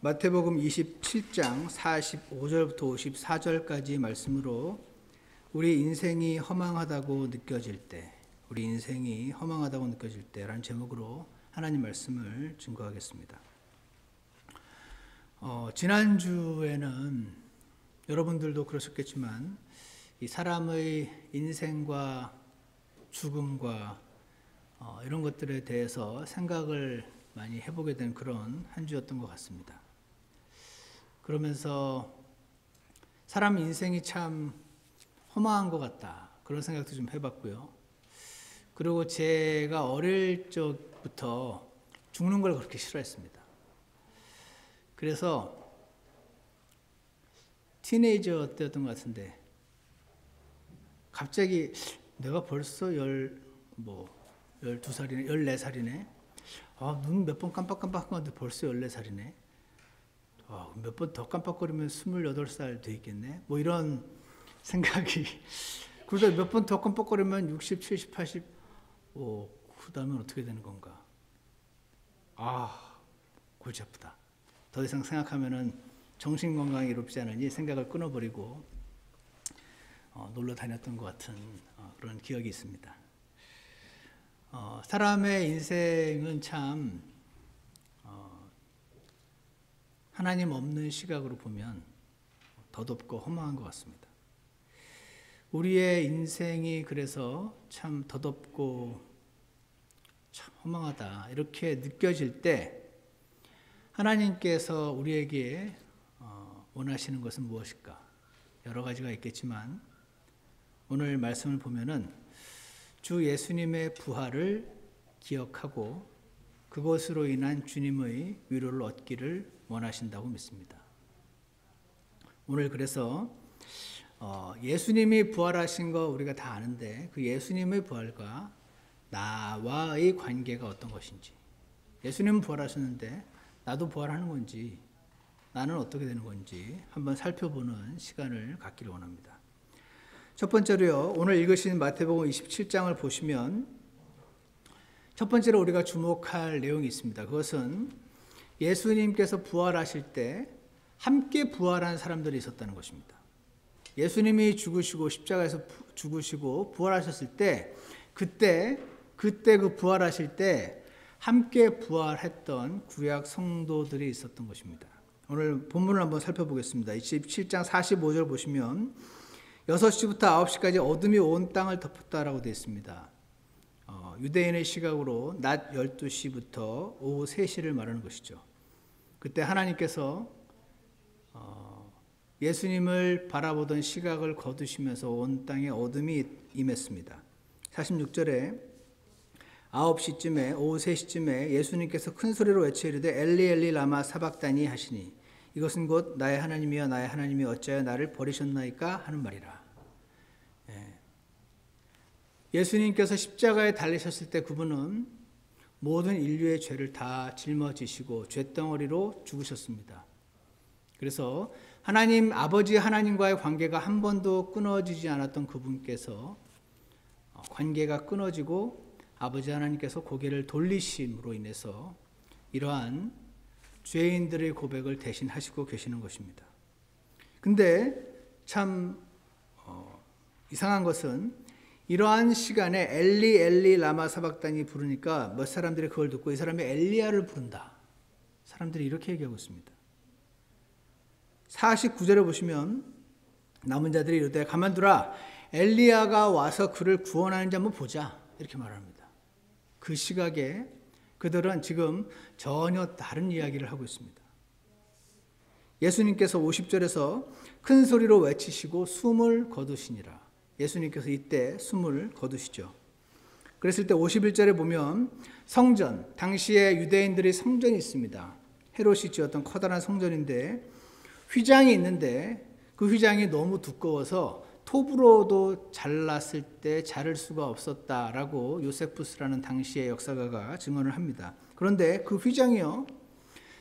마태복음 27장 45절부터 54절까지 말씀으로 우리 인생이 허망하다고 느껴질 때라는 제목으로 하나님 말씀을 증거하겠습니다. 지난주에는 여러분들도 그러셨겠지만 이 사람의 인생과 죽음과 이런 것들에 대해서 생각을 많이 해보게 된 그런 한 주였던 것 같습니다. 그러면서 사람 인생이 참 허망한 것 같다, 그런 생각도 좀 해봤고요. 그리고 제가 어릴 적부터 죽는 걸 그렇게 싫어했습니다. 그래서 티네이저 때였던 것 같은데 갑자기 내가 벌써 12살이네, 14살이네. 눈 몇 번 깜빡깜빡한 건데 벌써 14살이네. 몇 번 더 깜빡거리면 28살 돼 있겠네. 이런 생각이. 그러다 몇 번 더 깜빡거리면 60, 70, 80. 그 다음엔 어떻게 되는 건가? 골치 아프다. 더 이상 생각하면은 정신건강이 이롭지 않으니 생각을 끊어버리고 놀러 다녔던 것 같은 그런 기억이 있습니다. 사람의 인생은 참 하나님 없는 시각으로 보면 더덥고 허망한 것 같습니다. 우리의 인생이 그래서 참 더덥고 참 허망하다 이렇게 느껴질 때 하나님께서 우리에게 원하시는 것은 무엇일까? 여러 가지가 있겠지만 오늘 말씀을 보면은 주 예수님의 부활을 기억하고 그것으로 인한 주님의 위로를 얻기를 원하신다고 믿습니다. 오늘 그래서 예수님이 부활하신 거 우리가 다 아는데 그 예수님의 부활과 나와의 관계가 어떤 것인지, 예수님은 부활하셨는데 나도 부활하는 건지, 나는 어떻게 되는 건지 한번 살펴보는 시간을 갖기를 원합니다. 첫 번째로요, 오늘 읽으신 마태복음 27장을 보시면 첫 번째로 우리가 주목할 내용이 있습니다. 그것은 예수님께서 부활하실 때 함께 부활한 사람들이 있었다는 것입니다. 예수님이 죽으시고 십자가에서 죽으시고 부활하셨을 때 그때 그 부활하실 때 함께 부활했던 구약 성도들이 있었던 것입니다. 오늘 본문을 한번 살펴보겠습니다. 27장 45절 보시면 6시부터 9시까지 어둠이 온 땅을 덮었다라고 되어 있습니다. 유대인의 시각으로 낮 12시부터 오후 3시를 말하는 것이죠. 그때 하나님께서 예수님을 바라보던 시각을 거두시면서 온 땅에 어둠이 임했습니다. 46절에 9시쯤에 오후 3시쯤에 예수님께서 큰 소리로 외쳐 이르되 엘리 엘리 라마 사박다니 하시니 이것은 곧 나의 하나님이여 나의 하나님이 어찌하여 나를 버리셨나이까 하는 말이라. 예수님께서 십자가에 달리셨을 때 그분은 모든 인류의 죄를 다 짊어지시고 죄덩어리로 죽으셨습니다. 그래서 하나님 아버지 하나님과의 관계가 한 번도 끊어지지 않았던 그분께서 관계가 끊어지고 아버지 하나님께서 고개를 돌리심으로 인해서 이러한 죄인들의 고백을 대신하시고 계시는 것입니다. 근데 참 이상한 것은 이러한 시간에 엘리 엘리 라마 사박단이 부르니까 몇 사람들이 그걸 듣고 이 사람이 엘리야를 부른다. 사람들이 이렇게 얘기하고 있습니다. 49절에 보시면 남은 자들이 이르되 가만두라 엘리야가 와서 그를 구원하는지 한번 보자 이렇게 말합니다. 그 시각에 그들은 지금 전혀 다른 이야기를 하고 있습니다. 예수님께서 50절에서 큰 소리로 외치시고 숨을 거두시니라. 예수님께서 이때 숨을 거두시죠. 그랬을 때 51절에 보면 성전, 당시에 유대인들이 성전이 있습니다. 헤롯이 지었던 커다란 성전인데 휘장이 있는데 그 휘장이 너무 두꺼워서 톱으로도 잘랐을 때 자를 수가 없었다라고 요세푸스라는 당시의 역사가가 증언을 합니다. 그런데 그 휘장이요,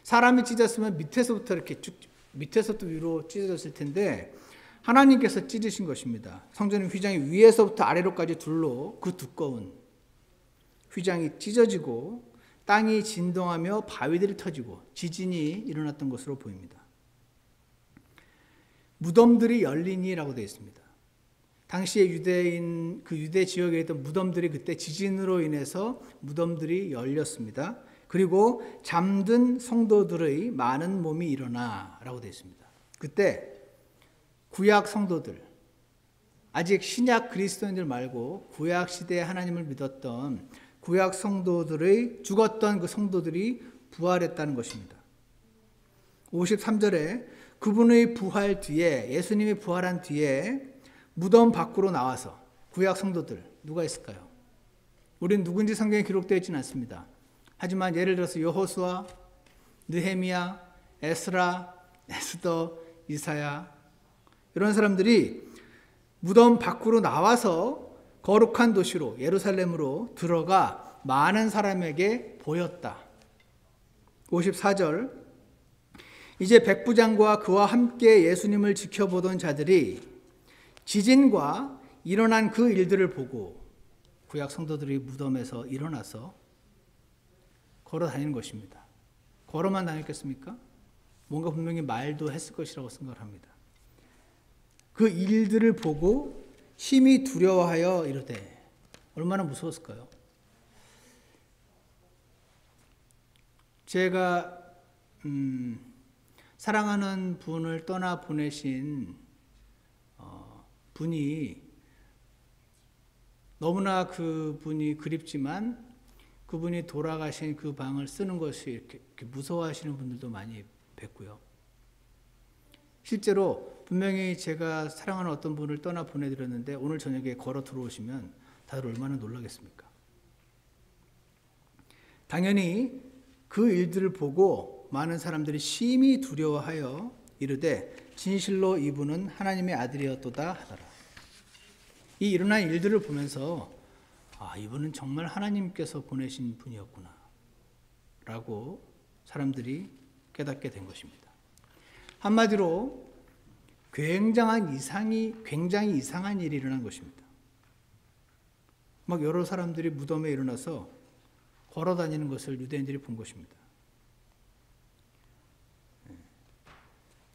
사람이 찢었으면 밑에서부터 이렇게 쭉 밑에서부터 위로 찢어졌을 텐데 하나님께서 찢으신 것입니다. 성전의 휘장이 위에서부터 아래로까지 둘로 그 두꺼운 휘장이 찢어지고 땅이 진동하며 바위들이 터지고 지진이 일어났던 것으로 보입니다. 무덤들이 열리니라고 되어 있습니다. 당시에 유대 지역에 있던 무덤들이 그때 지진으로 인해서 무덤들이 열렸습니다. 그리고 잠든 성도들의 많은 몸이 일어나라고 되어 있습니다. 그때 구약 성도들, 아직 신약 그리스도인들 말고 구약 시대에 하나님을 믿었던 구약 성도들의 죽었던 그 성도들이 부활했다는 것입니다. 53절에 그분의 부활 뒤에, 예수님이 부활한 뒤에 무덤 밖으로 나와서 구약 성도들 누가 있을까요? 우리는 누군지 성경에 기록되어 있지는 않습니다. 하지만 예를 들어서 여호수아, 느헤미야, 에스라, 에스더, 이사야 이런 사람들이 무덤 밖으로 나와서 거룩한 도시로 예루살렘으로 들어가 많은 사람에게 보였다. 54절 이제 백부장과 그와 함께 예수님을 지켜보던 자들이 지진과 일어난 그 일들을 보고 구약 성도들이 무덤에서 일어나서 걸어 다니는 것입니다. 걸어만 다녔겠습니까? 뭔가 분명히 말도 했을 것이라고 생각을 합니다. 그 일들을 보고 심히 두려워하여 이르되, 얼마나 무서웠을까요? 제가 사랑하는 분을 떠나 보내신 분이 너무나 그분이 그립지만 그분이 돌아가신 그 방을 쓰는 것이 이렇게 무서워하시는 분들도 많이 뵀고요. 실제로 분명히 제가 사랑하는 어떤 분을 떠나 보내드렸는데 오늘 저녁에 걸어 들어오시면 다들 얼마나 놀라겠습니까? 당연히 그 일들을 보고 많은 사람들이 심히 두려워하여 이르되 진실로 이분은 하나님의 아들이었도다 하더라. 이 일어난 일들을 보면서 이분은 정말 하나님께서 보내신 분이었구나 라고 사람들이 깨닫게 된 것입니다. 한마디로 굉장히 이상한 일이 일어난 것입니다. 막 여러 사람들이 무덤에 일어나서 걸어 다니는 것을 유대인들이 본 것입니다.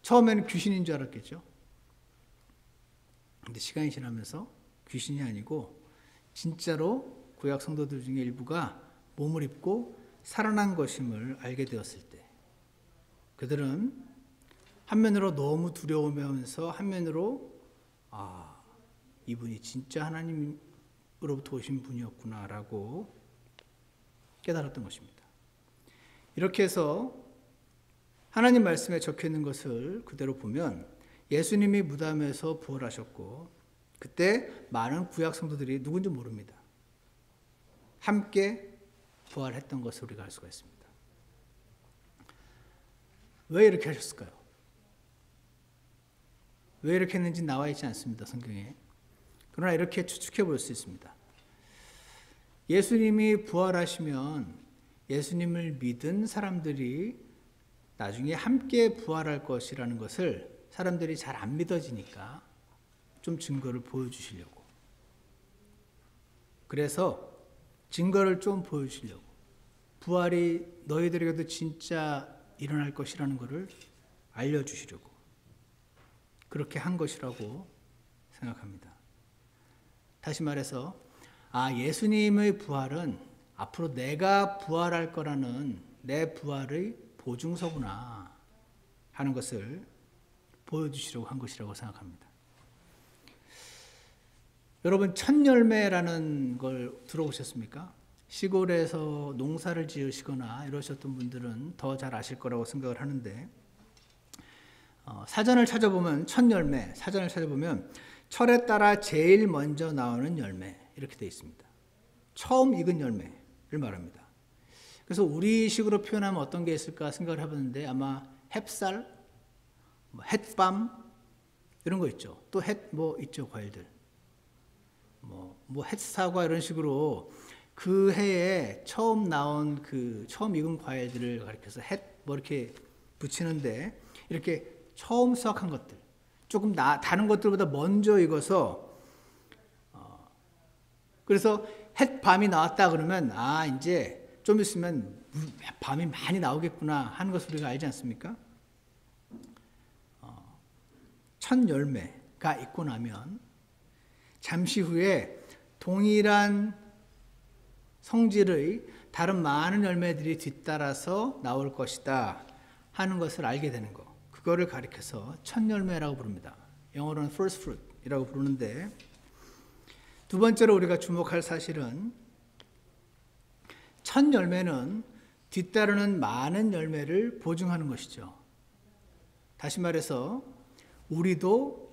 처음에는 귀신인 줄 알았겠죠. 근데 시간이 지나면서 귀신이 아니고 진짜로 구약 성도들 중에 일부가 몸을 입고 살아난 것임을 알게 되었을 때 그들은 한면으로 너무 두려워하면서 한면으로 이분이 진짜 하나님으로부터 오신 분이었구나라고 깨달았던 것입니다. 이렇게 해서 하나님 말씀에 적혀있는 것을 그대로 보면 예수님이 무덤에서 부활하셨고 그때 많은 구약 성도들이 누군지 모릅니다. 함께 부활했던 것을 우리가 알 수가 있습니다. 왜 이렇게 하셨을까요? 왜 이렇게 했는지 나와 있지 않습니다. 성경에. 그러나 이렇게 추측해 볼 수 있습니다. 예수님이 부활하시면 예수님을 믿은 사람들이 나중에 함께 부활할 것이라는 것을 사람들이 잘 안 믿어지니까 좀 증거를 보여주시려고. 그래서 증거를 좀 보여주시려고. 부활이 너희들에게도 진짜 일어날 것이라는 것을 알려주시려고. 그렇게 한 것이라고 생각합니다. 다시 말해서 예수님의 부활은 앞으로 내가 부활할 거라는 내 부활의 보증서구나 하는 것을 보여주시려고 한 것이라고 생각합니다. 여러분 첫열매라는 걸 들어보셨습니까? 시골에서 농사를 지으시거나 이러셨던 분들은 더 잘 아실 거라고 생각을 하는데 사전을 찾아보면 첫열매, 사전을 찾아보면 철에 따라 제일 먼저 나오는 열매 이렇게 되어 있습니다. 처음 익은 열매를 말합니다. 그래서 우리식으로 표현하면 어떤 게 있을까 생각을 해봤는데 아마 햅쌀, 햇밤 이런 거 있죠. 또 있죠 과일들. 햇사과 이런 식으로 그 해에 처음 나온 처음 익은 과일들을 가리켜서 이렇게 붙이는데 이렇게 처음 수확한 것들, 조금 다른 것들보다 먼저 익어서 그래서 햇밤이 나왔다 그러면 이제 좀 있으면 밤이 많이 나오겠구나 하는 것을 우리가 알지 않습니까? 첫 열매가 있고 나면 잠시 후에 동일한 성질의 다른 많은 열매들이 뒤따라서 나올 것이다 하는 것을 알게 되는 것. 그거를 가리켜서 첫 열매라고 부릅니다. 영어로는 first fruit이라고 부르는데, 두 번째로 우리가 주목할 사실은 첫 열매는 뒤따르는 많은 열매를 보증하는 것이죠. 다시 말해서 우리도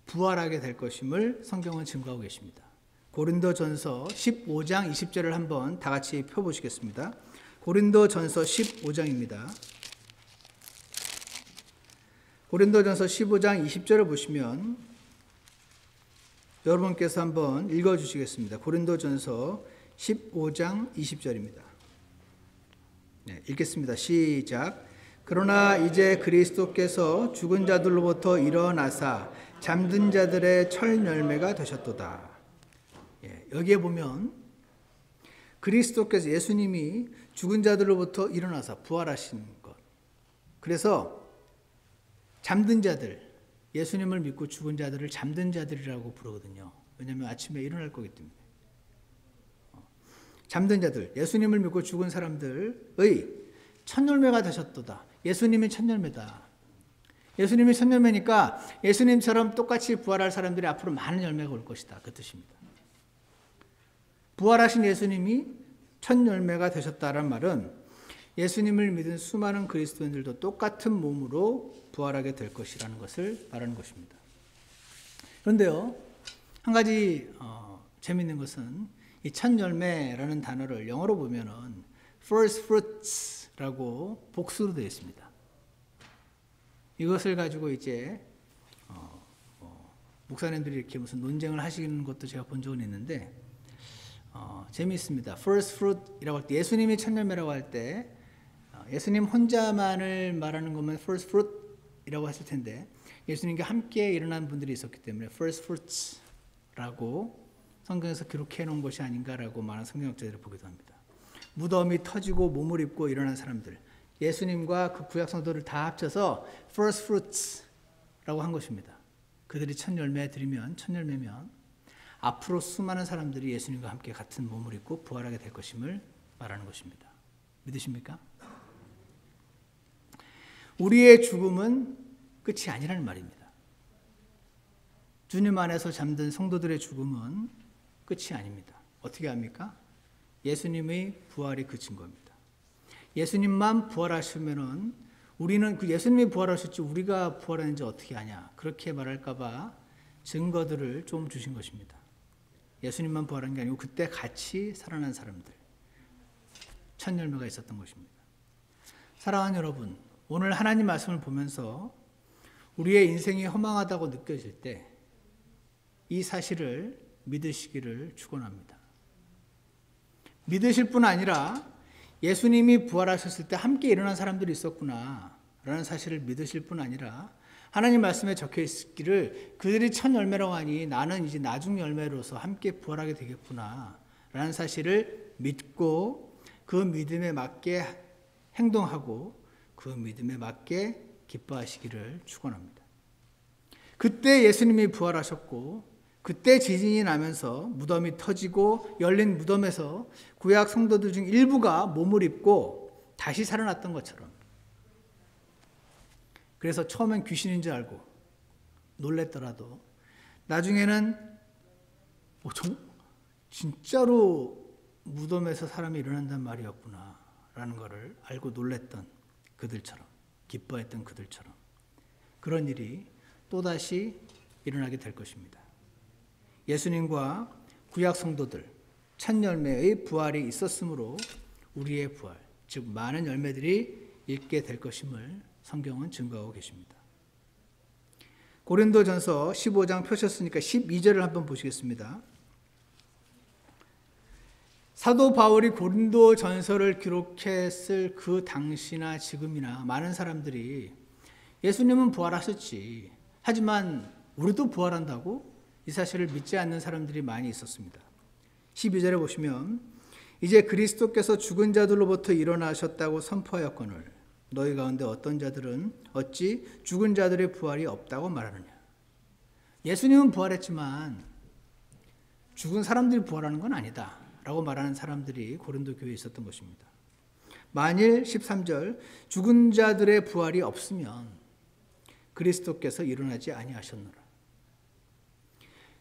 부활하게 될 것임을 성경은 증거하고 계십니다. 고린도전서 15장 20절을 한번 다 같이 펴보시겠습니다. 고린도전서 15장입니다. 고린도전서 15장 20절을 보시면 여러분께서 한번 읽어주시겠습니다. 고린도전서 15장 20절입니다. 네, 읽겠습니다. 시작. 그러나 이제 그리스도께서 죽은 자들로부터 일어나사 잠든 자들의 첫 열매가 되셨도다. 여기에 보면 그리스도께서, 예수님이 죽은 자들로부터 일어나사 부활하신 것. 그래서 잠든 자들, 예수님을 믿고 죽은 자들을 잠든 자들이라고 부르거든요. 왜냐하면 아침에 일어날 거기 때문에. 잠든 자들, 예수님을 믿고 죽은 사람들의 첫 열매가 되셨도다. 예수님이 첫 열매다. 예수님이 첫 열매니까 예수님처럼 똑같이 부활할 사람들이 앞으로 많은 열매가 올 것이다. 그 뜻입니다. 부활하신 예수님이 첫 열매가 되셨다는 말은 예수님을 믿은 수많은 그리스도인들도 똑같은 몸으로 부활하게 될 것이라는 것을 말하는 것입니다. 그런데요, 한 가지 재미있는 것은 이 첫 열매라는 단어를 영어로 보면은 first fruits라고 복수로 되어 있습니다. 이것을 가지고 이제 목사님들이 이렇게 무슨 논쟁을 하시는 것도 제가 본 적은 있는데 재미있습니다. first fruit이라고 할 때, 예수님이 첫 열매라고 할 때 예수님 혼자만을 말하는 거면 first fruit이라고 했을 텐데 예수님과 함께 일어난 분들이 있었기 때문에 first fruits라고 성경에서 기록해 놓은 것이 아닌가라고 많은 성경학자들이 보기도 합니다. 무덤이 터지고 몸을 입고 일어난 사람들, 예수님과 그 구약 성도를 다 합쳐서 first fruits라고 한 것입니다. 그들이 첫 열매면 앞으로 수많은 사람들이 예수님과 함께 같은 몸을 입고 부활하게 될 것임을 말하는 것입니다. 믿으십니까? 우리의 죽음은 끝이 아니라는 말입니다. 주님 안에서 잠든 성도들의 죽음은 끝이 아닙니다. 어떻게 합니까? 예수님의 부활이 그 증거입니다. 예수님만 부활하시면은 우리는 그 예수님이 부활하셨지 우리가 부활했는지 어떻게 아냐, 그렇게 말할까봐 증거들을 좀 주신 것입니다. 예수님만 부활한 게 아니고 그때 같이 살아난 사람들, 첫 열매가 있었던 것입니다. 사랑하는 여러분, 오늘 하나님 말씀을 보면서 우리의 인생이 허망하다고 느껴질 때 이 사실을 믿으시기를 축원합니다. 믿으실 뿐 아니라 예수님이 부활하셨을 때 함께 일어난 사람들이 있었구나 라는 사실을 믿으실 뿐 아니라 하나님 말씀에 적혀 있기를 그들이 첫 열매라고 하니 나는 이제 나중 열매로서 함께 부활하게 되겠구나 라는 사실을 믿고 그 믿음에 맞게 행동하고 그 믿음에 맞게 기뻐하시기를 축원합니다. 그때 예수님이 부활하셨고 그때 지진이 나면서 무덤이 터지고 열린 무덤에서 구약 성도들 중 일부가 몸을 입고 다시 살아났던 것처럼, 그래서 처음엔 귀신인 줄 알고 놀랬더라도 나중에는 진짜로 무덤에서 사람이 일어난단 말이었구나 라는 것을 알고 놀랬던 그들처럼, 기뻐했던 그들처럼 그런 일이 또다시 일어나게 될 것입니다. 예수님과 구약 성도들 첫 열매의 부활이 있었으므로 우리의 부활, 즉 많은 열매들이 있게 될 것임을 성경은 증거하고 계십니다. 고린도전서 15장 펴셨으니까 12절을 한번 보시겠습니다. 사도 바울이 고린도전서를 기록했을 그 당시나 지금이나 많은 사람들이 예수님은 부활하셨지, 하지만 우리도 부활한다고? 이 사실을 믿지 않는 사람들이 많이 있었습니다. 12절에 보시면 이제 그리스도께서 죽은 자들로부터 일어나셨다고 선포하였거늘 너희 가운데 어떤 자들은 어찌 죽은 자들의 부활이 없다고 말하느냐. 예수님은 부활했지만 죽은 사람들이 부활하는 건 아니다 라고 말하는 사람들이 고린도 교회에 있었던 것입니다. 만일 13절 죽은 자들의 부활이 없으면 그리스도께서 일어나지 아니하셨노라.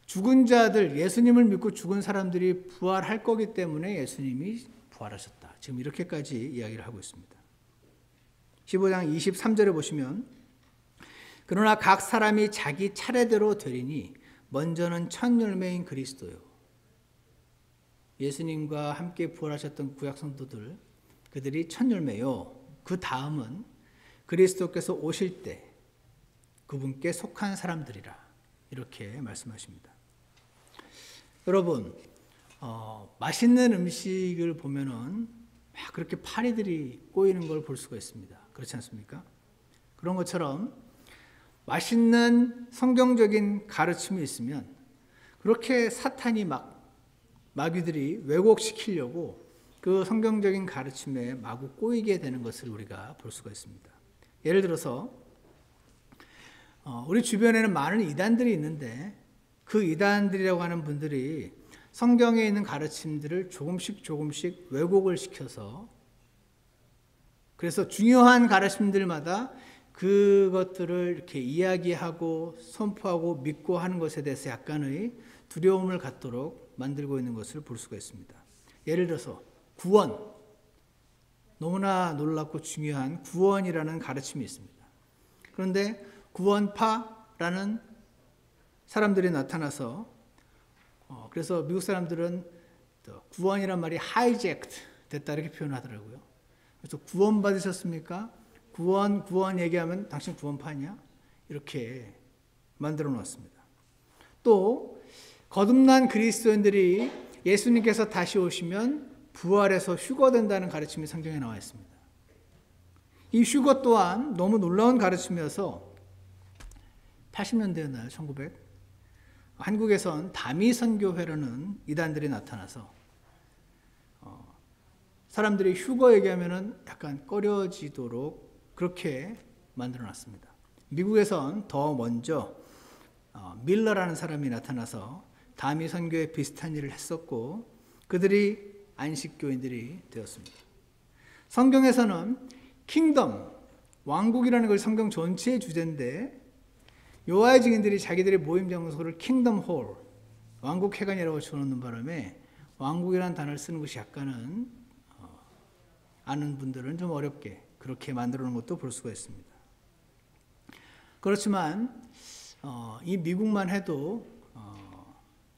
죽은 자들, 예수님을 믿고 죽은 사람들이 부활할 거기 때문에 예수님이 부활하셨다. 지금 이렇게까지 이야기를 하고 있습니다. 15장 23절에 보시면 그러나 각 사람이 자기 차례대로 되리니 먼저는 첫 열매인 그리스도요. 예수님과 함께 부활하셨던 구약 성도들, 그들이 첫 열매요. 그 다음은 그리스도께서 오실 때 그분께 속한 사람들이라 이렇게 말씀하십니다. 여러분, 맛있는 음식을 보면은 막 그렇게 파리들이 꼬이는 걸 볼 수가 있습니다. 그렇지 않습니까? 그런 것처럼 맛있는 성경적인 가르침이 있으면 그렇게 사탄이 마귀들이 왜곡시키려고 그 성경적인 가르침에 마구 꼬이게 되는 것을 우리가 볼 수가 있습니다. 예를 들어서 우리 주변에는 많은 이단들이 있는데 그 이단들이라고 하는 분들이 성경에 있는 가르침들을 조금씩 왜곡을 시켜서 그래서 중요한 가르침들마다 그것들을 이렇게 이야기하고 선포하고 믿고 하는 것에 대해서 약간의 두려움을 갖도록 만들고 있는 것을 볼 수가 있습니다. 예를 들어서 구원, 너무나 놀랍고 중요한 구원이라는 가르침이 있습니다. 그런데 구원파라는 사람들이 나타나서 그래서 미국 사람들은 구원이란 말이 hijacked 됐다 이렇게 표현하더라고요. 그래서 구원 받으셨습니까? 구원 얘기하면 당신 구원파냐? 이렇게 만들어 놓았습니다. 또 거듭난 그리스도인들이 예수님께서 다시 오시면 부활해서 휴거된다는 가르침이 성경에 나와 있습니다. 이 휴거 또한 너무 놀라운 가르침이어서 80년대였나요? 1900? 한국에선 다미선교회라는 이단들이 나타나서 사람들이 휴거 얘기하면 약간 꺼려지도록 그렇게 만들어놨습니다. 미국에선 더 먼저 밀러라는 사람이 나타나서 다미선교회 비슷한 일을 했었고 그들이 안식교인들이 되었습니다. 성경에서는 킹덤, 왕국이라는 걸 성경 전체의 주제인데 여호와의 증인들이 자기들의 모임 장소를 킹덤 홀, 왕국회관이라고 지어놓는 바람에 왕국이라는 단어를 쓰는 것이 약간은 아는 분들은 좀 어렵게 그렇게 만들어 놓은 것도 볼 수가 있습니다. 그렇지만 이 미국만 해도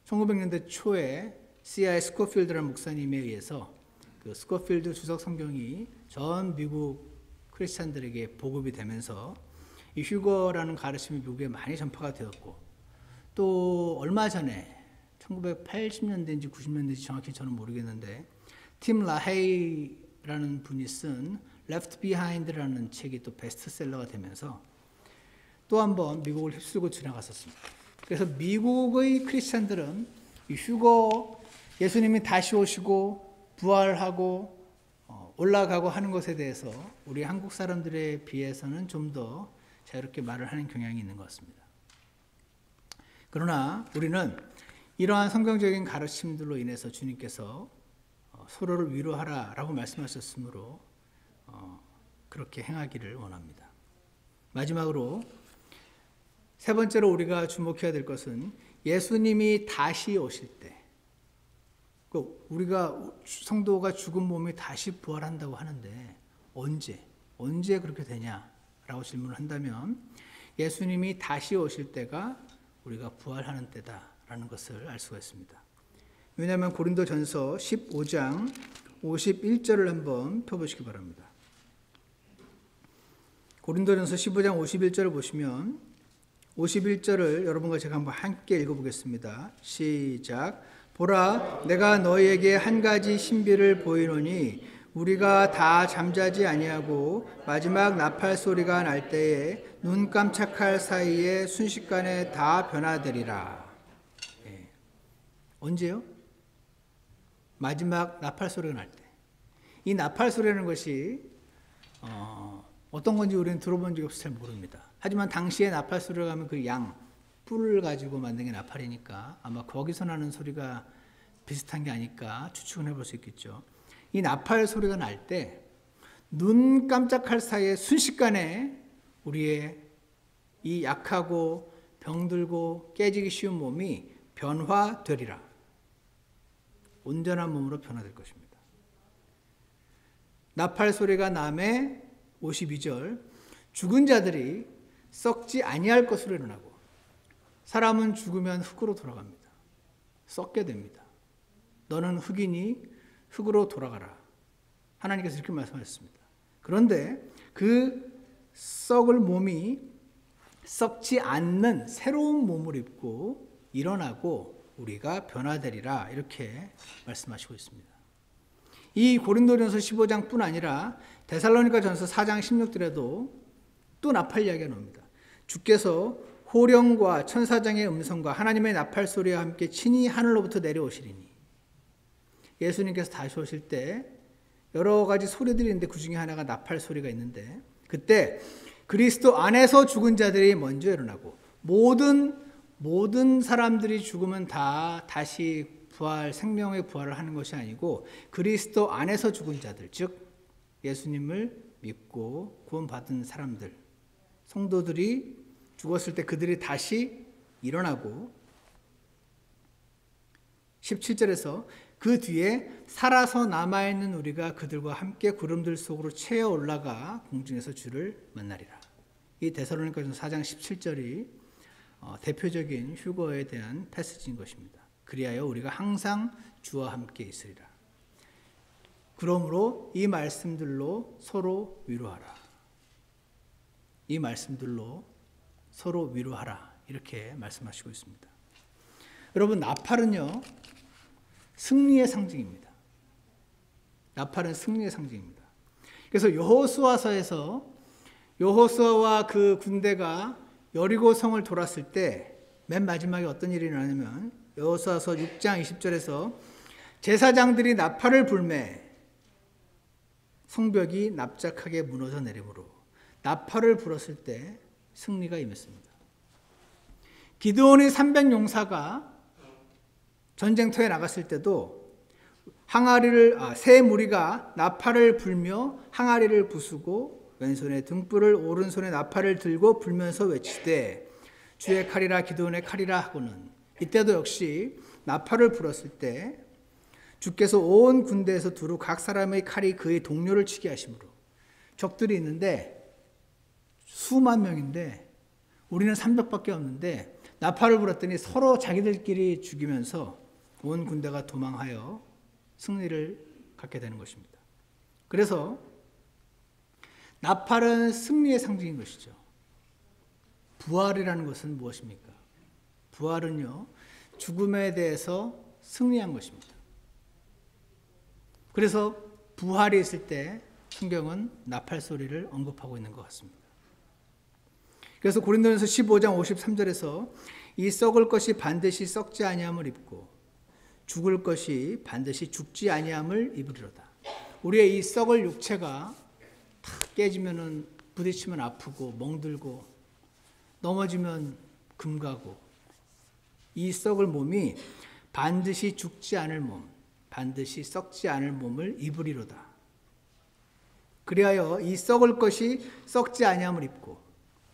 1900년대 초에 C.I. 스코필드라는 목사님에 의해서 그 스코필드 주석 성경이 전 미국 크리스찬들에게 보급이 되면서 이 휴거라는 가르침이 미국에 많이 전파가 되었고 또 얼마 전에 1980년대인지 90년대인지 정확히 저는 모르겠는데 팀 라헤이라는 분이 쓴 Left Behind라는 책이 또 베스트셀러가 되면서 또 한 번 미국을 휩쓸고 지나갔었습니다. 그래서 미국의 크리스찬들은 이 휴거, 예수님이 다시 오시고 부활하고 올라가고 하는 것에 대해서 우리 한국 사람들에 비해서는 좀 더 자유롭게 말을 하는 경향이 있는 것 같습니다. 그러나 우리는 이러한 성경적인 가르침들로 인해서 주님께서 서로를 위로하라라고 말씀하셨으므로 그렇게 행하기를 원합니다. 마지막으로 세 번째로 우리가 주목해야 될 것은 예수님이 다시 오실 때 우리가 성도가 죽은 몸이 다시 부활한다고 하는데 언제 그렇게 되냐라고 질문을 한다면 예수님이 다시 오실 때가 우리가 부활하는 때다라는 것을 알 수가 있습니다. 왜냐하면 고린도전서 15장 51절을 한번 펴보시기 바랍니다. 고린도전서 15장 51절을 보시면 51절을 여러분과 제가 한번 함께 읽어보겠습니다. 시작. 보라, 내가 너희에게 한 가지 신비를 보이노니 우리가 다 잠자지 아니하고 마지막 나팔 소리가 날 때에 눈 깜짝할 사이에 순식간에 다 변화되리라. 언제요? 마지막 나팔 소리가 날 때, 이 나팔 소리라는 것이 어떤 건지 우리는 들어본 적이 없어서 잘 모릅니다. 하지만 당시에 나팔 소리가 하면 그 양, 뿔을 가지고 만든 게 나팔이니까 아마 거기서 나는 소리가 비슷한 게 아닐까 추측은 해볼 수 있겠죠. 이 나팔 소리가 날 때 눈 깜짝할 사이에 순식간에 우리의 이 약하고 병들고 깨지기 쉬운 몸이 변화되리라. 온전한 몸으로 변화될 것입니다. 나팔 소리가 남에 52절 죽은 자들이 썩지 아니할 것으로 일어나고 사람은 죽으면 흙으로 돌아갑니다. 썩게 됩니다. 너는 흙이니 흙으로 돌아가라. 하나님께서 이렇게 말씀하셨습니다. 그런데 그 썩을 몸이 썩지 않는 새로운 몸을 입고 일어나고 우리가 변화되리라 이렇게 말씀하시고 있습니다. 이 고린도전서 15장뿐 아니라 데살로니가전서 4장 16절에도 또 나팔 이야기가 나옵니다. 주께서 호령과 천사장의 음성과 하나님의 나팔 소리와 함께 친히 하늘로부터 내려오시리니. 예수님께서 다시 오실 때 여러 가지 소리들이 있는데 그 중에 하나가 나팔 소리가 있는데 그때 그리스도 안에서 죽은 자들이 먼저 일어나고 모든 사람들이 죽으면 다 다시 부활, 생명의 부활을 하는 것이 아니고 그리스도 안에서 죽은 자들, 즉 예수님을 믿고 구원받은 사람들, 성도들이 죽었을 때 그들이 다시 일어나고 17절에서 그 뒤에 살아서 남아있는 우리가 그들과 함께 구름들 속으로 채어 올라가 공중에서 주를 만나리라. 이 데살로니가전서 4장 17절이 대표적인 휴거에 대한 패시지인 것입니다. 그리하여 우리가 항상 주와 함께 있으리라. 그러므로 이 말씀들로 서로 위로하라. 이 말씀들로 서로 위로하라. 이렇게 말씀하시고 있습니다. 여러분, 나팔은요, 승리의 상징입니다. 나팔은 승리의 상징입니다. 그래서 여호수아서에서 여호수아와 그 군대가 여리고 성을 돌았을 때 맨 마지막에 어떤 일이 일어나냐면 여호수아서 6장 20절에서 제사장들이 나팔을 불매 성벽이 납작하게 무너져 내리므로 나팔을 불었을 때 승리가 임했습니다. 기드온의 300용사가 전쟁터에 나갔을 때도 새 무리가 나팔을 불며 항아리를 부수고 왼손에 등불을 오른손에 나팔을 들고 불면서 외치되 주의 칼이라 기드온의 칼이라 하고는 이때도 역시 나팔을 불었을 때 주께서 온 군대에서 두루 각 사람의 칼이 그의 동료를 치게 하심으로 적들이 있는데 수만 명인데 우리는 300밖에 없는데 나팔을 불었더니 서로 자기들끼리 죽이면서 온 군대가 도망하여 승리를 갖게 되는 것입니다. 그래서 나팔은 승리의 상징인 것이죠. 부활이라는 것은 무엇입니까? 부활은요, 죽음에 대해서 승리한 것입니다. 그래서 부활이 있을 때 성경은 나팔 소리를 언급하고 있는 것 같습니다. 그래서 고린도전서 15장 53절에서 이 썩을 것이 반드시 썩지 아니함을 입고 죽을 것이 반드시 죽지 아니함을 입으리로다. 우리의 이 썩을 육체가 탁 깨지면은 부딪히면 아프고 멍들고 넘어지면 금가고 이 썩을 몸이 반드시 죽지 않을 몸, 반드시 썩지 않을 몸을 입으리로다. 그리하여 이 썩을 것이 썩지 아니함을 입고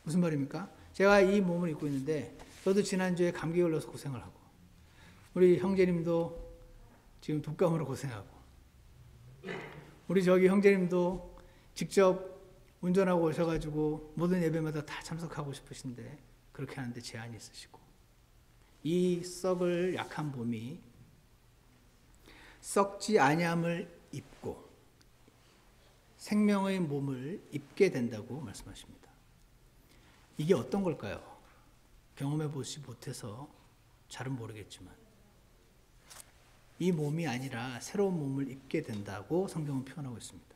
무슨 말입니까? 제가 이 몸을 입고 있는데 저도 지난주에 감기 걸려서 고생을 하고 우리 형제님도 지금 독감으로 고생하고 우리 저기 형제님도 직접 운전하고 오셔가지고 모든 예배마다 다 참석하고 싶으신데 그렇게 하는데 제한이 있으시고 이 썩을 약한 몸이 썩지 아니함을 입고 생명의 몸을 입게 된다고 말씀하십니다. 이게 어떤 걸까요? 경험해 보지 못해서 잘은 모르겠지만 이 몸이 아니라 새로운 몸을 입게 된다고 성경은 표현하고 있습니다.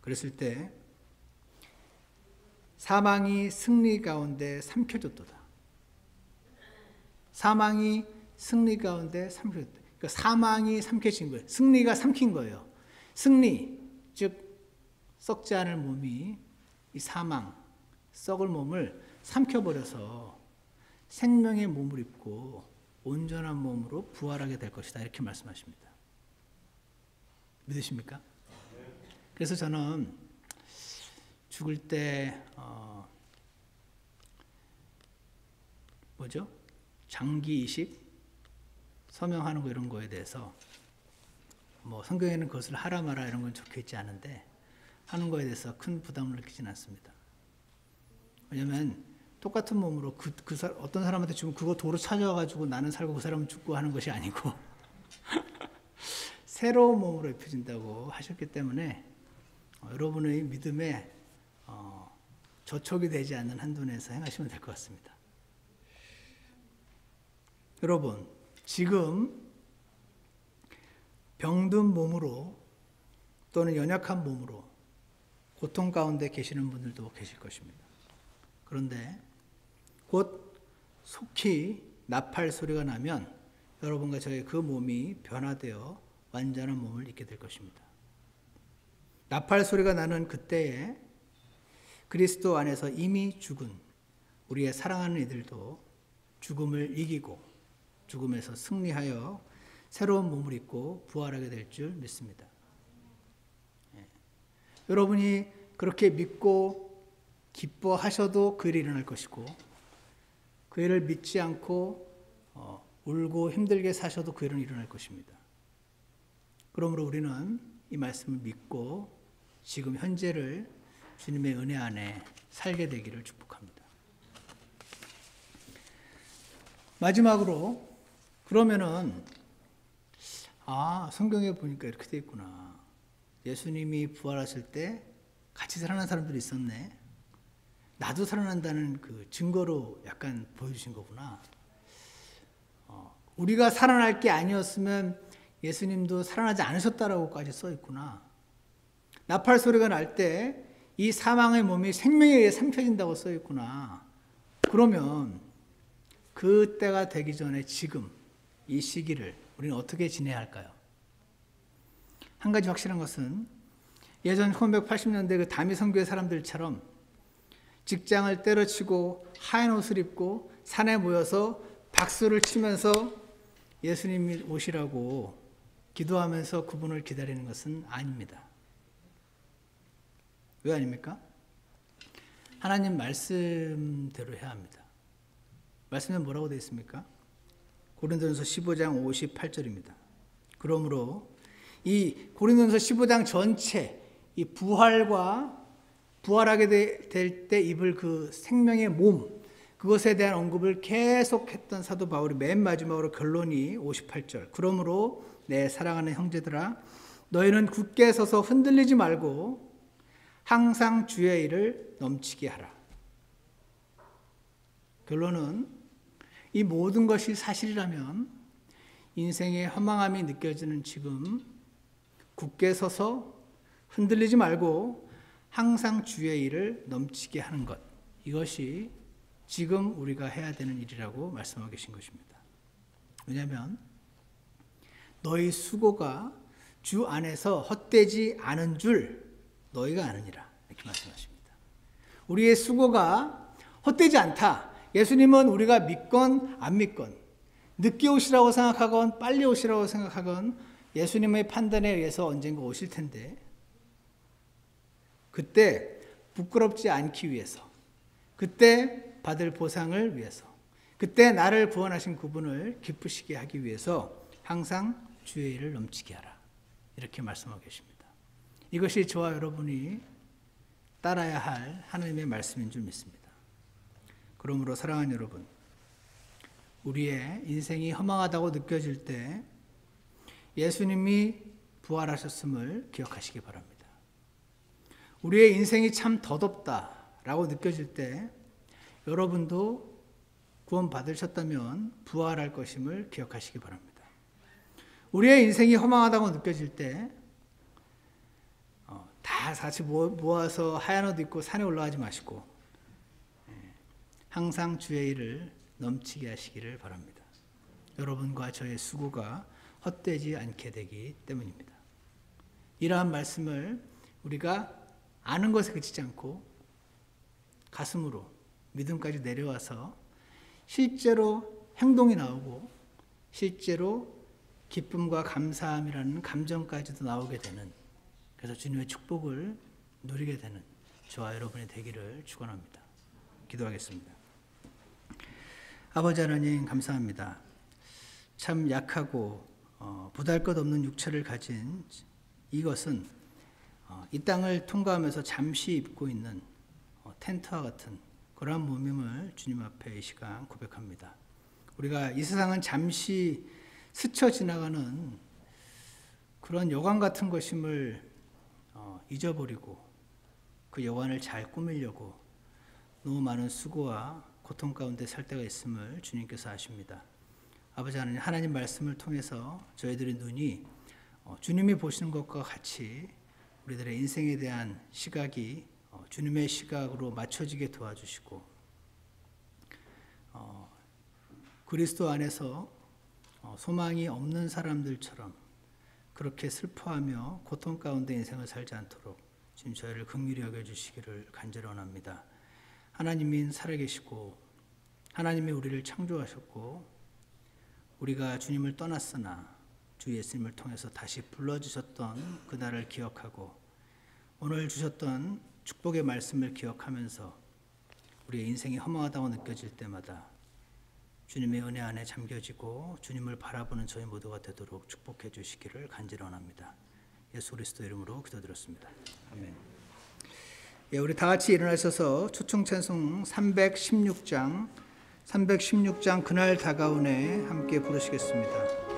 그랬을 때 사망이 승리 가운데 삼켜졌도다. 사망이 승리 가운데 삼켜졌다. 그러니까 사망이 삼켜진 거예요. 승리가 삼킨 거예요. 승리, 즉 썩지 않을 몸이 이 사망, 썩을 몸을 삼켜버려서 생명의 몸을 입고 온전한 몸으로 부활하게 될 것이다. 이렇게 말씀하십니다. 믿으십니까? 그래서 저는 죽을 때 장기 이식, 서명하는 거 이런 거에 대해서 뭐 성경에는 그것을 하라 마라 이런 건 적혀 있지 않은데 하는 거에 대해서 큰 부담을 느끼지는 않습니다. 왜냐하면 똑같은 몸으로 어떤 사람한테 죽으면 그거 도로 찾아와가지고 나는 살고 그 사람은 죽고 하는 것이 아니고 새로운 몸으로 입혀진다고 하셨기 때문에 여러분의 믿음에 저촉이 되지 않는 한도 내에서 행하시면 될 것 같습니다. 여러분, 지금 병든 몸으로 또는 연약한 몸으로 고통 가운데 계시는 분들도 계실 것입니다. 그런데 곧 속히 나팔 소리가 나면 여러분과 저의 그 몸이 변화되어 완전한 몸을 입게 될 것입니다. 나팔 소리가 나는 그때에 그리스도 안에서 이미 죽은 우리의 사랑하는 이들도 죽음을 이기고 죽음에서 승리하여 새로운 몸을 입고 부활하게 될 줄 믿습니다. 여러분이 그렇게 믿고 기뻐하셔도 그 일이 일어날 것이고 그 일을 믿지 않고 울고 힘들게 사셔도 그 일은 일어날 것입니다. 그러므로 우리는 이 말씀을 믿고 지금 현재를 주님의 은혜 안에 살게 되기를 축복합니다. 마지막으로 그러면은 성경에 보니까 이렇게 돼 있구나. 예수님이 부활하실 때 같이 살아난 사람들이 있었네. 나도 살아난다는 그 증거로 약간 보여주신 거구나. 우리가 살아날 게 아니었으면 예수님도 살아나지 않으셨다라고까지 써 있구나. 나팔 소리가 날 때 이 사망의 몸이 생명에 의해 삼켜진다고 써 있구나. 그러면 그 때가 되기 전에 지금 이 시기를 우리는 어떻게 지내야 할까요? 한 가지 확실한 것은 예전 1980년대 그 다미 선교의 사람들처럼 직장을 때려치고 하얀 옷을 입고 산에 모여서 박수를 치면서 예수님이 오시라고 기도하면서 그분을 기다리는 것은 아닙니다. 왜 아닙니까? 하나님 말씀대로 해야 합니다. 말씀에 뭐라고 되어 있습니까? 고린도전서 15장 58절입니다. 그러므로 이 고린도전서 15장 전체 이 부활하게 될 때 입을 그 생명의 몸 그것에 대한 언급을 계속했던 사도 바울이 맨 마지막으로 결론이 58절. 그러므로 내 사랑하는 형제들아 너희는 굳게 서서 흔들리지 말고 항상 주의 일을 넘치게 하라. 결론은 이 모든 것이 사실이라면 인생의 허망함이 느껴지는 지금 굳게 서서 흔들리지 말고 항상 주의 일을 넘치게 하는 것. 이것이 지금 우리가 해야 되는 일이라고 말씀하고 계신 것입니다. 왜냐하면 너희 수고가 주 안에서 헛되지 않은 줄 너희가 아느니라. 이렇게 말씀하십니다. 우리의 수고가 헛되지 않다. 예수님은 우리가 믿건 안 믿건 늦게 오시라고 생각하건 빨리 오시라고 생각하건 예수님의 판단에 의해서 언젠가 오실 텐데 그때 부끄럽지 않기 위해서 그때 받을 보상을 위해서 그때 나를 구원하신 그분을 기쁘시게 하기 위해서 항상 주의 일을 넘치게 하라. 이렇게 말씀하고 계십니다. 이것이 저와 여러분이 따라야 할 하나님의 말씀인 줄 믿습니다. 그러므로 사랑하는 여러분, 우리의 인생이 허망하다고 느껴질 때 예수님이 부활하셨음을 기억하시기 바랍니다. 우리의 인생이 참 더덥다라고 느껴질 때 여러분도 구원 받으셨다면 부활할 것임을 기억하시기 바랍니다. 우리의 인생이 허망하다고 느껴질 때 다 같이 모아서 하얀 옷 입고 산에 올라가지 마시고 항상 주의 일을 넘치게 하시기를 바랍니다. 여러분과 저의 수고가 헛되지 않게 되기 때문입니다. 이러한 말씀을 우리가 아는 것에 그치지 않고 가슴으로 믿음까지 내려와서 실제로 행동이 나오고 실제로 기쁨과 감사함이라는 감정까지도 나오게 되는, 그래서 주님의 축복을 누리게 되는 저와 여러분이 되기를 축원합니다. 기도하겠습니다. 아버지 하나님 감사합니다. 참 약하고 보잘것없는 육체를 가진 이것은 이 땅을 통과하면서 잠시 입고 있는 텐트와 같은 그러한 몸임을 주님 앞에 이 시간 고백합니다. 우리가 이 세상은 잠시 스쳐 지나가는 그런 여관 같은 것임을 잊어버리고 그 여관을 잘 꾸미려고 너무 많은 수고와 고통 가운데 살 때가 있음을 주님께서 아십니다. 아버지 하나님, 하나님 말씀을 통해서 저희들의 눈이 주님이 보시는 것과 같이 우리들의 인생에 대한 시각이 주님의 시각으로 맞춰지게 도와주시고 그리스도 안에서 소망이 없는 사람들처럼 그렇게 슬퍼하며 고통 가운데 인생을 살지 않도록 지금 저희를 긍휼히 여겨주시기를 간절히 원합니다. 하나님이 살아계시고 하나님이 우리를 창조하셨고 우리가 주님을 떠났으나 주 예수님을 통해서 다시 불러주셨던 그날을 기억하고 오늘 주셨던 축복의 말씀을 기억하면서 우리의 인생이 허망하다고 느껴질 때마다 주님의 은혜 안에 잠겨지고 주님을 바라보는 저희 모두가 되도록 축복해 주시기를 간절히 원합니다. 예수 그리스도 이름으로 기도드렸습니다. 아멘. 예, 우리 다 같이 일어나셔서 초청 찬송 316장 그날 다가오네 함께 부르시겠습니다.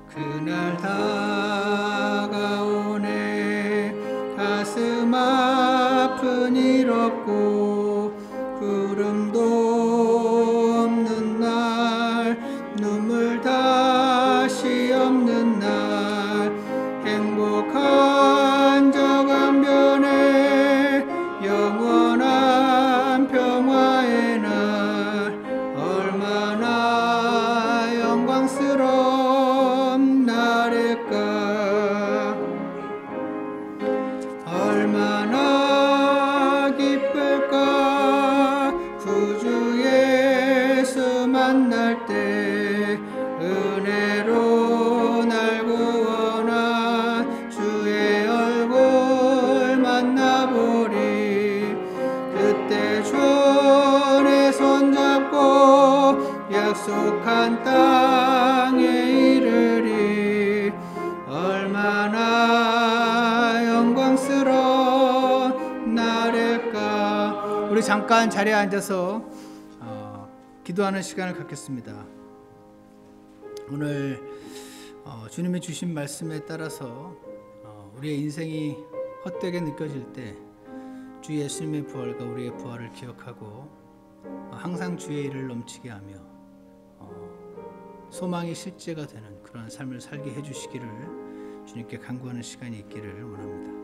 그날 다가오네 가슴 아픈 일 없고 구름도 없는 날 눈물 다시 없는 날 행복한 저강변에 영원한 평화의 날 얼마나 영광스러운 날일까 얼마나 기쁠까 구주 예수 만날 때 은혜로 날 구원한 주의 얼굴 만나보리 그때 주의 손잡고 약속한 땅에 이르리 얼마나 영광스러운 날일까. 우리 잠깐 자리에 앉아서 기도하는 시간을 갖겠습니다. 오늘 주님이 주신 말씀에 따라서 우리의 인생이 헛되게 느껴질 때 주 예수님의 부활과 우리의 부활을 기억하고 항상 주의 일을 넘치게 하며 소망이 실제가 되는 그런 삶을 살게 해주시기를 주님께 간구하는 시간이 있기를 원합니다.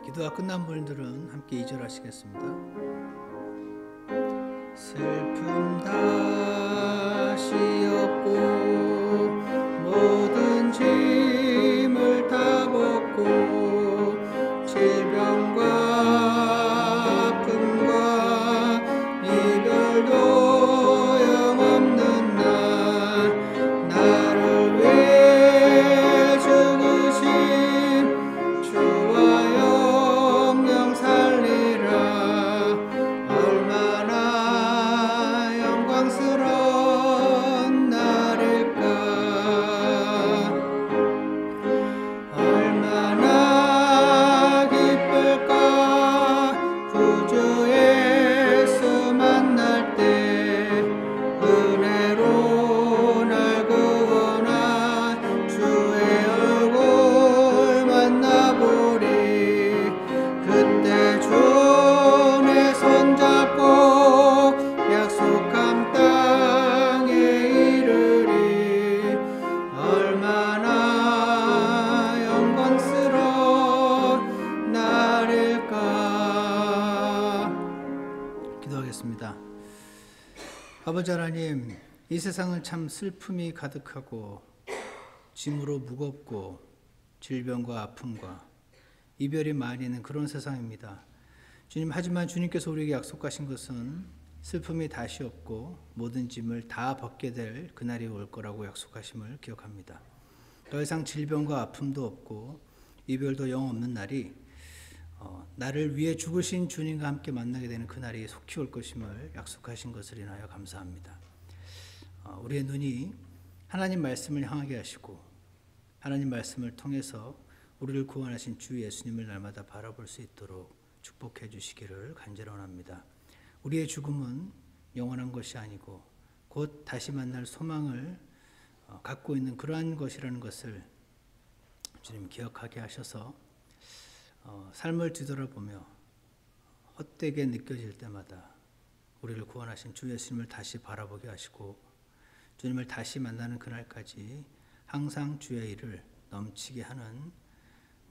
기도가 끝난 분들은 함께 2절 하시겠습니다. 슬픔 다시 없고 모든 짐을 다 벗고 질병과 아픔과 아버지 하나님, 이 세상은 참 슬픔이 가득하고 짐으로 무겁고 질병과 아픔과 이별이 많이 있는 그런 세상입니다. 주님, 하지만 주님께서 우리에게 약속하신 것은 슬픔이 다시 없고 모든 짐을 다 벗게 될 그날이 올 거라고 약속하심을 기억합니다. 더 이상 질병과 아픔도 없고 이별도 영 없는 날이 나를 위해 죽으신 주님과 함께 만나게 되는 그날이 속히 올 것임을 약속하신 것을 인하여 감사합니다. 우리의 눈이 하나님 말씀을 향하게 하시고 하나님 말씀을 통해서 우리를 구원하신 주 예수님을 날마다 바라볼 수 있도록 축복해 주시기를 간절히 원합니다. 우리의 죽음은 영원한 것이 아니고 곧 다시 만날 소망을 갖고 있는 그러한 것이라는 것을 주님 기억하게 하셔서 삶을 뒤돌아보며 헛되게 느껴질 때마다 우리를 구원하신 주 예수님을 다시 바라보게 하시고 주님을 다시 만나는 그날까지 항상 주의 일을 넘치게 하는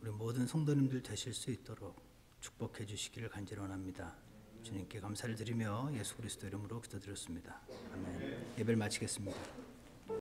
우리 모든 성도님들 되실 수 있도록 축복해 주시기를 간절히 원합니다. 주님께 감사를 드리며 예수 그리스도 이름으로 기도드렸습니다. 아멘. 예배를 마치겠습니다.